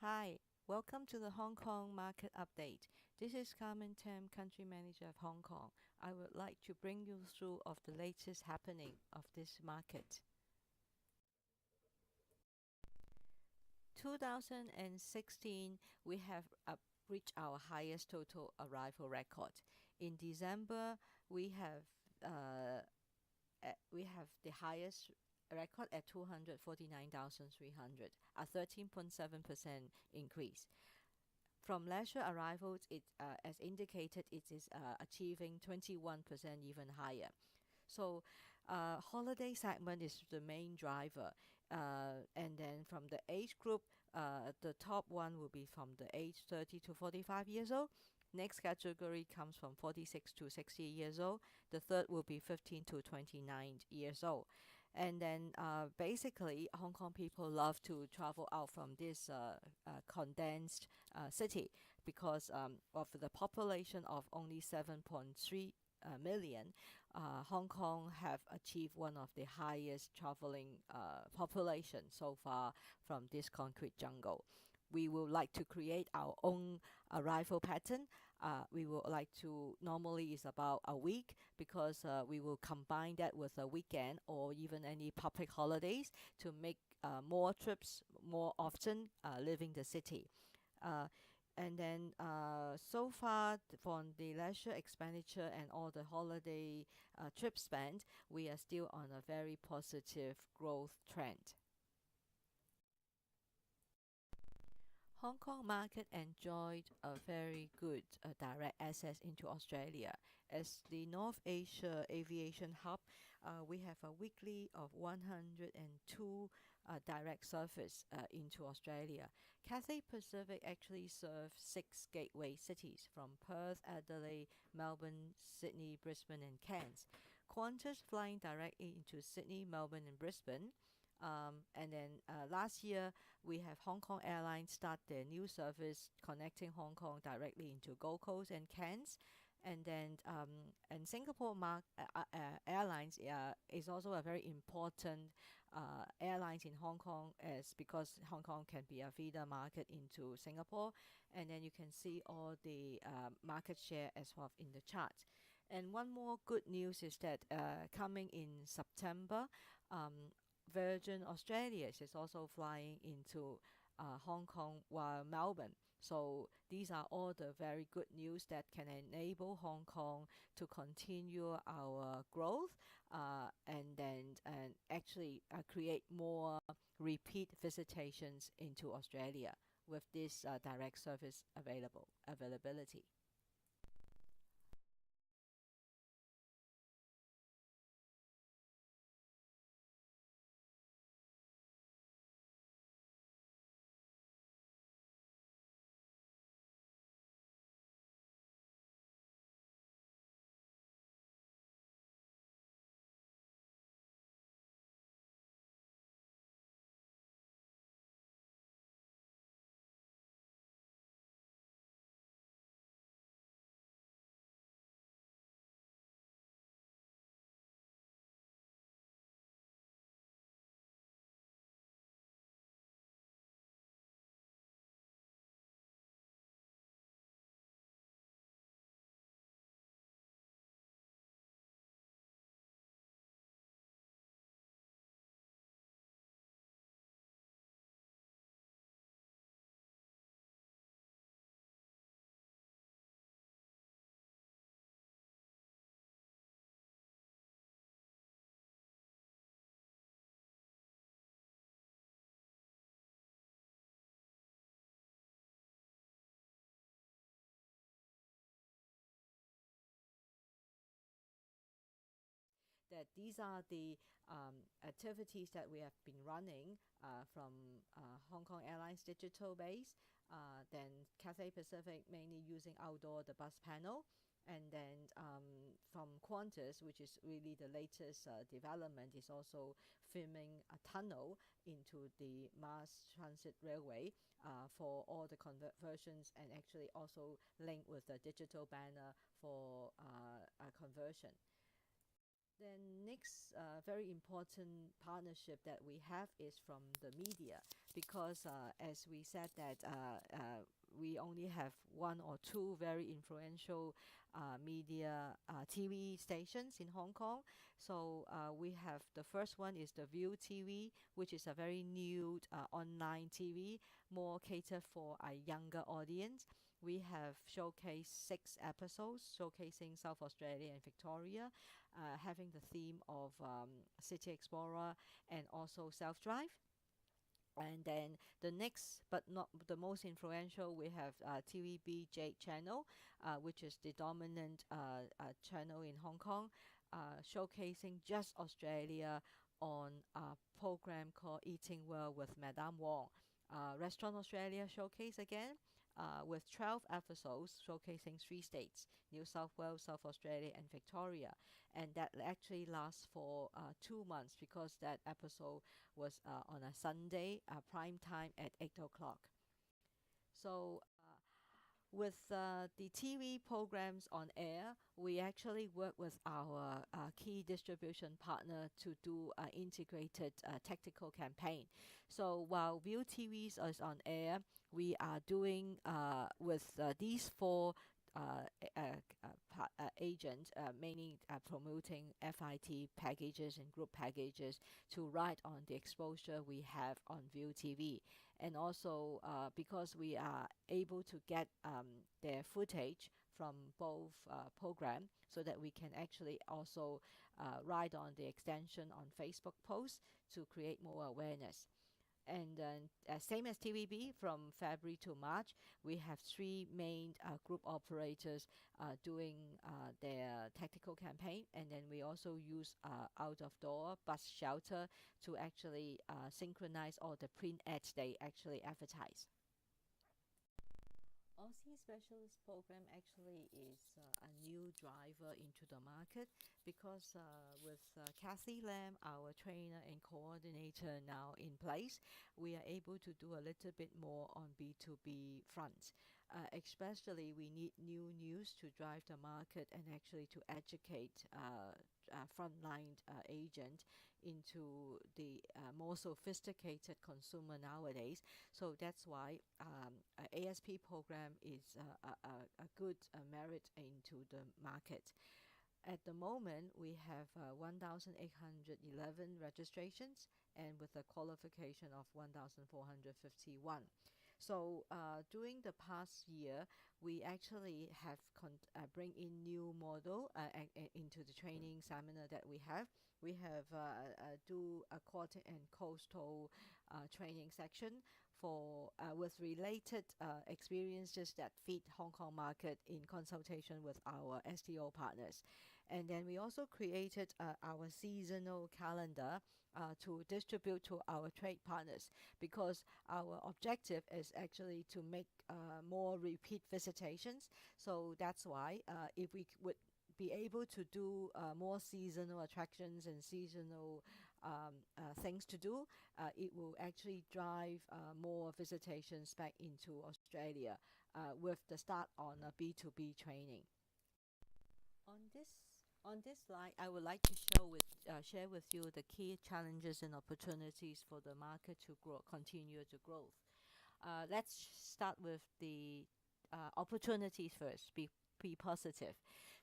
Hi, welcome to the Hong Kong market update. This is Carmen Tam, country manager of Hong Kong. I would like to bring you through of the latest happening of this market. 2016, we have reached our highest total arrival record. In December, we have the highest record at 249,300, a 13.7% increase. From leisure arrivals, as indicated, it is achieving 21% even higher. So, holiday segment is the main driver. And then from the age group, the top one will be from the age 30 to 45 years old. Next category comes from 46 to 60 years old. The third will be 15 to 29 years old. And then basically, Hong Kong people love to travel out from this condensed city because of the population of only 7.3 million. Hong Kong have achieved one of the highest traveling population so far from this concrete jungle. We would like to create our own arrival pattern. We would like to normally is about a week because we will combine that with a weekend or even any public holidays to make more trips more often leaving the city. Uh, and then so far from the leisure expenditure and all the holiday trip spent, we are still on a very positive growth trend. Hong Kong market enjoyed a very good direct access into Australia. As the North Asia aviation hub, we have a weekly of 102 direct service into Australia. Cathay Pacific actually serves six gateway cities from Perth, Adelaide, Melbourne, Sydney, Brisbane, and Cairns. Qantas flying directly into Sydney, Melbourne, and Brisbane. And then last year, we have Hong Kong Airlines start their new service connecting Hong Kong directly into Gold Coast and Cairns. And Singapore Airlines is also a very important airlines in Hong Kong as because Hong Kong can be a feeder market into Singapore. And then you can see all the market share as well in the chart. And one more good news is that coming in September, Virgin Australia is also flying into Hong Kong while Melbourne. So these are all the very good news that can enable Hong Kong to continue our growth and actually create more repeat visitations into Australia with this direct service availability. That these are the activities that we have been running from Hong Kong Airlines digital base, then Cathay Pacific mainly using outdoor the bus panel, and then from Qantas, which is really the latest development, is also filming a tunnel into the mass transit railway for all the conversions and actually also link with the digital banner for conversion. Then next very important partnership that we have is from the media, because as we said that we only have one or two very influential media TV stations in Hong Kong. So we have the first one is the View TV, which is a very new online TV, more catered for a younger audience. We have showcased 6 episodes showcasing South Australia and Victoria, having the theme of City Explorer and also Self Drive. And then the next, but not the most influential, we have TVB Jade channel, which is the dominant channel in Hong Kong, showcasing just Australia on a program called Eating Well with Madame Wong. Restaurant Australia showcase again, with 12 episodes showcasing 3 states: New South Wales, South Australia, and Victoria. And that actually lasts for 2 months, because that episode was on a Sunday, prime time at 8 o'clock. So with the TV programs on air, we actually work with our key distribution partner to do an integrated tactical campaign. So while View TVs is on air, we are doing with these four agents, mainly promoting FIT packages and group packages to ride on the exposure we have on View TV. And also because we are able to get their footage from both program, so that we can actually also ride on the extension on Facebook posts to create more awareness. And then, same as TVB, from February to March, we have 3 main group operators doing their tactical campaign. And then we also use out of door bus shelter to actually synchronize all the print ads they actually advertise. Aussie Specialist Program actually is a new driver into the market, because with Kathy Lam, our trainer and coordinator, now in place, we are able to do a little bit more on B2B front. Especially, we need new news to drive the market and actually to educate frontline agent into the more sophisticated consumer nowadays. So that's why ASP program is a good merit into the market. At the moment, we have 1,811 registrations, and with a qualification of 1,451. So during the past year, we actually have bring in new model into the training seminar that we have. We have do aquatic and coastal training section for with related experiences that fit Hong Kong market, in consultation with our STO partners. And then we also created our seasonal calendar to distribute to our trade partners, because our objective is actually to make more repeat visitations. So that's why if we would be able to do more seasonal attractions and seasonal things to do, it will actually drive more visitations back into Australia, with the start on a B2B training. On this on this slide, I would like to share with you the key challenges and opportunities for the market to grow, continue to grow. Let's start with the opportunities first. Be positive.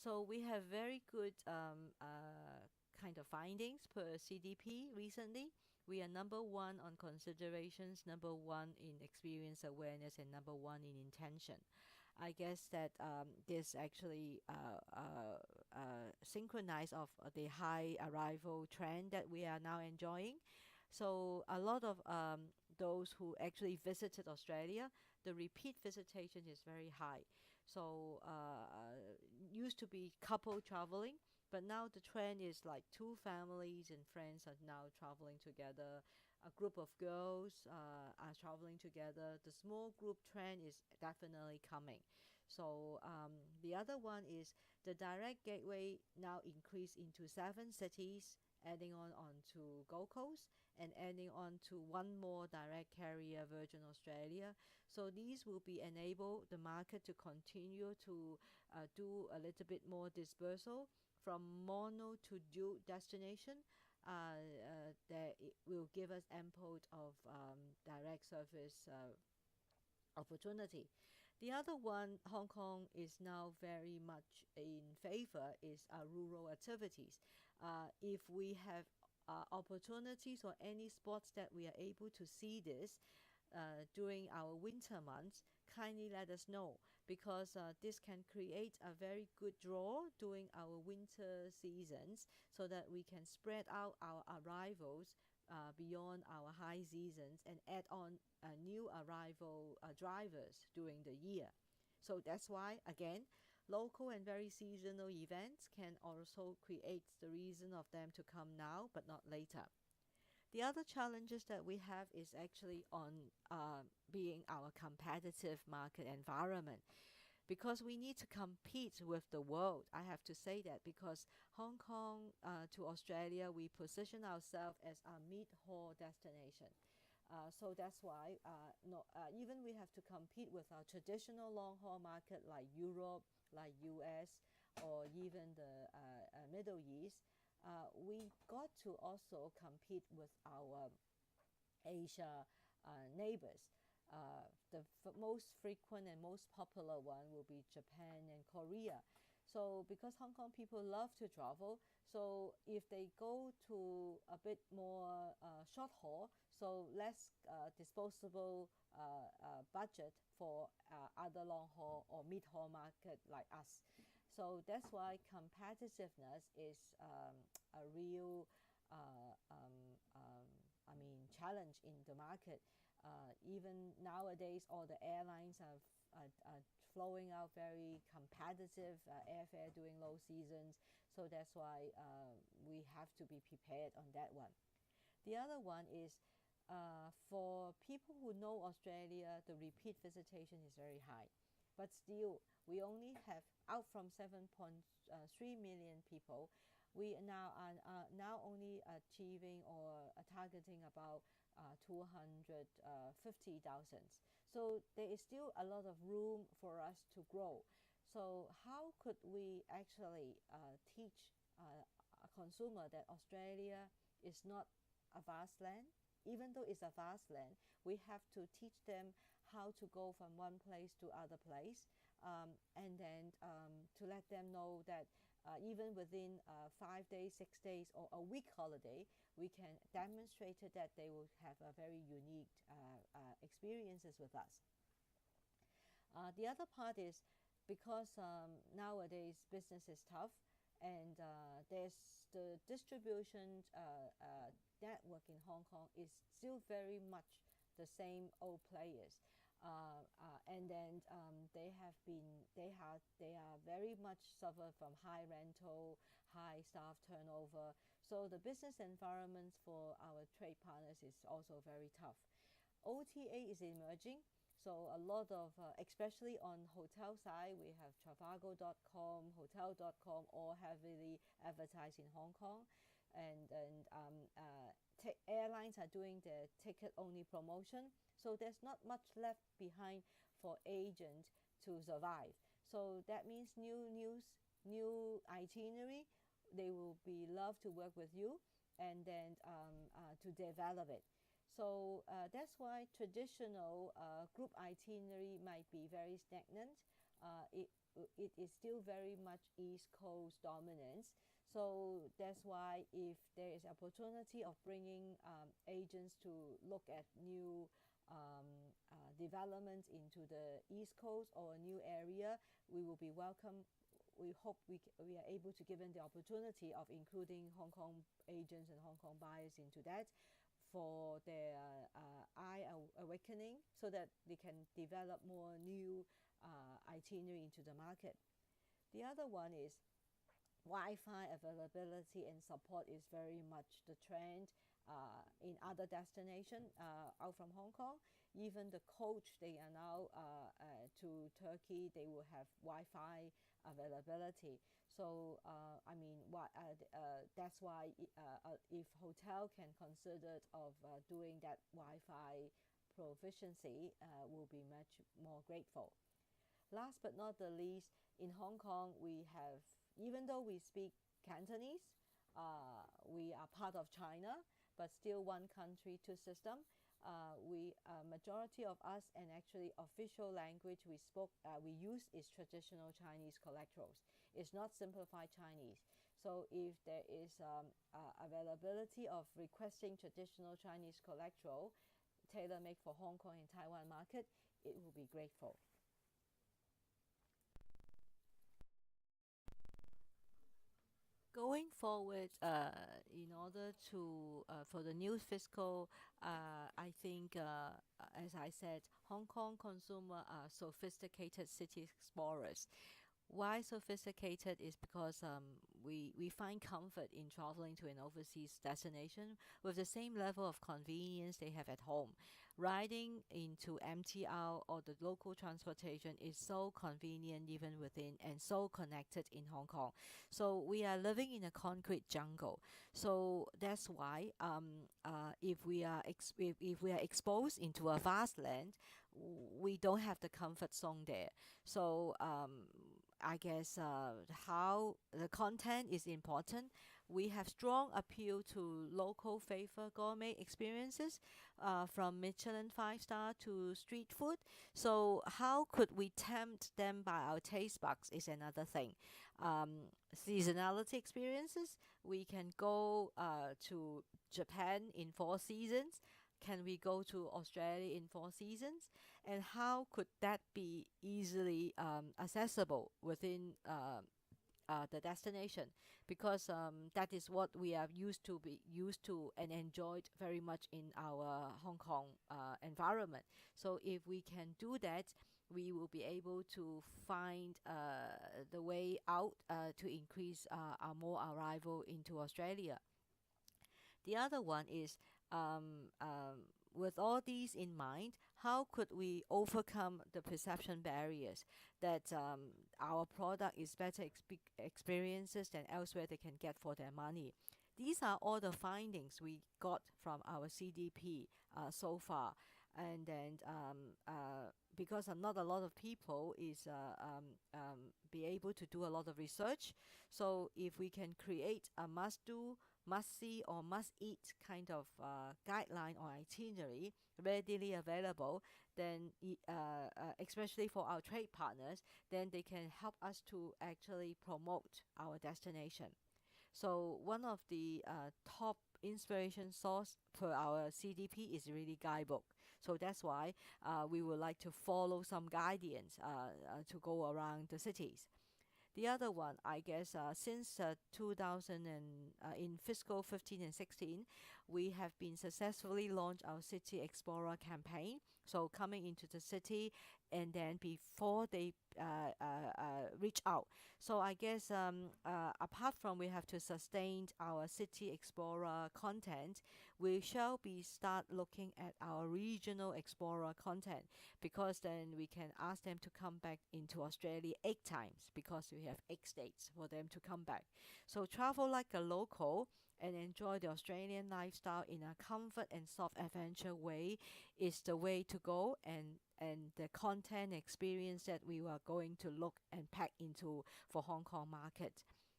So we have very good kind of findings per CDP recently. We are number one on considerations, number one in experience awareness, and number one in intention. I guess that this actually synchronize of the high arrival trend that we are now enjoying. So a lot of those who actually visited Australia, the repeat visitation is very high. So used to be couple traveling, but now the trend is like two families and friends are now traveling together. A group of girls are traveling together. The small group trend is definitely coming. So the other one is the direct gateway now increased into 7 cities, adding on to Gold Coast, and adding on to one more direct carrier, Virgin Australia. So these will be enable the market to continue to do a little bit more dispersal from mono to dual destination, that it will give us ample of direct service opportunity. The other one, Hong Kong is now very much in favor is rural activities. If we have opportunities or any spots that we are able to see this during our winter months, kindly let us know, because this can create a very good draw during our winter seasons, so that we can spread out our arrivals beyond our high seasons and add on new arrival drivers during the year. So that's why, again, local and very seasonal events can also create the reason of them to come now but not later. The other challenges that we have is actually on being our competitive market environment, because we need to compete with the world. I have to say that, because Hong Kong to Australia, we position ourselves as a mid-haul destination. So that's why no, even we have to compete with our traditional long-haul market like Europe, like US, or even the Middle East. We got to also compete with our Asia neighbors. The most frequent and most popular one will be Japan and Korea. So because Hong Kong people love to travel, so if they go to a bit more short haul, so less disposable budget for other long haul or mid haul market like us. So that's why competitiveness is a real I mean, challenge in the market. Even nowadays, all the airlines are flowing out very competitive airfare during low seasons. So that's why we have to be prepared on that one. The other one is for people who know Australia, the repeat visitation is very high. But still, we only have, out from 7.3 million people, we now are now only achieving or targeting about 250,000. So there is still a lot of room for us to grow. So how could we actually teach a consumer that Australia is not a vast land? Even though it's a vast land, we have to teach them how to go from one place to other place, and then to let them know that even within 5 days, 6 days, or a week holiday, we can demonstrate that they will have a very unique experiences with us. The other part is because nowadays business is tough, and there's the distribution network in Hong Kong is still very much the same old players. And then they are very much suffer from high rental, high staff turnover. So the business environment for our trade partners is also very tough. OTA is emerging. So a lot of, especially on hotel side, we have Trivago.com, Hotel.com, all heavily advertised in Hong Kong. And airlines are doing their ticket-only promotion. So there's not much left behind for agents to survive. So that means new itinerary. They will be love to work with you, and then to develop it. So that's why traditional group itinerary might be very stagnant. It is still very much East Coast dominance. So that's why if there is opportunity of bringing agents to look at new developments into the East Coast or a new area, we will be welcome. We hope we are able to give them the opportunity of including Hong Kong agents and Hong Kong buyers into that for their eye awakening, so that they can develop more new itinerary into the market. The other one is Wi-Fi availability and support is very much the trend in other destinations out from Hong Kong. Even the coach, they are now to Turkey, they will have Wi-Fi availability. So I mean, that's why if hotel can consider of doing that Wi-Fi proficiency, will be much more grateful. Last but not the least, in Hong Kong, we have, even though we speak Cantonese. We are part of China, but still one country, two system. We Majority of us, and actually official language we use is traditional Chinese collectorals. It's not simplified Chinese. So if there is availability of requesting traditional Chinese collectoral tailor-made for Hong Kong and Taiwan market, it will be grateful. Going forward, in order to for the new fiscal, I think, as I said, Hong Kong consumer are sophisticated city explorers. Why sophisticated is because we find comfort in traveling to an overseas destination with the same level of convenience they have at home. Riding into MTR or the local transportation is so convenient even within and so connected in Hong Kong. So we are living in a concrete jungle. So that's why if we are exposed into a vast land, we don't have the comfort zone there. So I guess how the content is important. We have strong appeal to local favor gourmet experiences, from Michelin 5 star to street food. So how could we tempt them by our taste buds is another thing. Seasonality experiences. We can go to Japan in 4 seasons. Can we go to Australia in 4 seasons? And how could that be easily accessible within the destination? Because that is what we are used to and enjoyed very much in our Hong Kong environment. So if we can do that, we will be able to find the way out to increase our more arrival into Australia. The other one is, with all these in mind, how could we overcome the perception barriers that our product is better experiences than elsewhere they can get for their money? These are all the findings we got from our CDP so far. And then because not a lot of people is be able to do a lot of research, so if we can create a must do, must see, or must eat kind of guideline or itinerary readily available, then especially for our trade partners, then they can help us to actually promote our destination. So one of the top inspiration source for our CDP is really guidebook. So that's why we would like to follow some guidance to go around the cities. The other one, I guess, since 2000 and in fiscal 15 and 16, we have been successfully launched our City Explorer campaign. So coming into the city, and then before they reach out. So I guess apart from we have to sustain our City Explorer content, we shall be start looking at our regional Explorer content, because then we can ask them to come back into Australia 8 times, because we have 8 states for them to come back. So travel like a local and enjoy the Australian lifestyle in a comfort and soft adventure way is the way to go, and the content experience that we are going to look and pack into for Hong Kong market.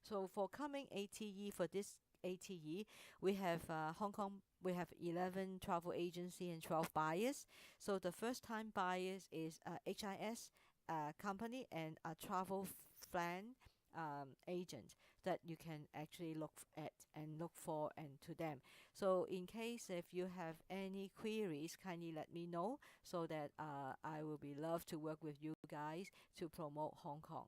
So for coming ATE, for this ATE, we have Hong Kong. We have 11 travel agency and 12 buyers. So the first time buyers is HIS company and a travel plan agent that you can actually look at and look for and to them. So in case if you have any queries, kindly let me know, so that I will be love to work with you guys to promote Hong Kong.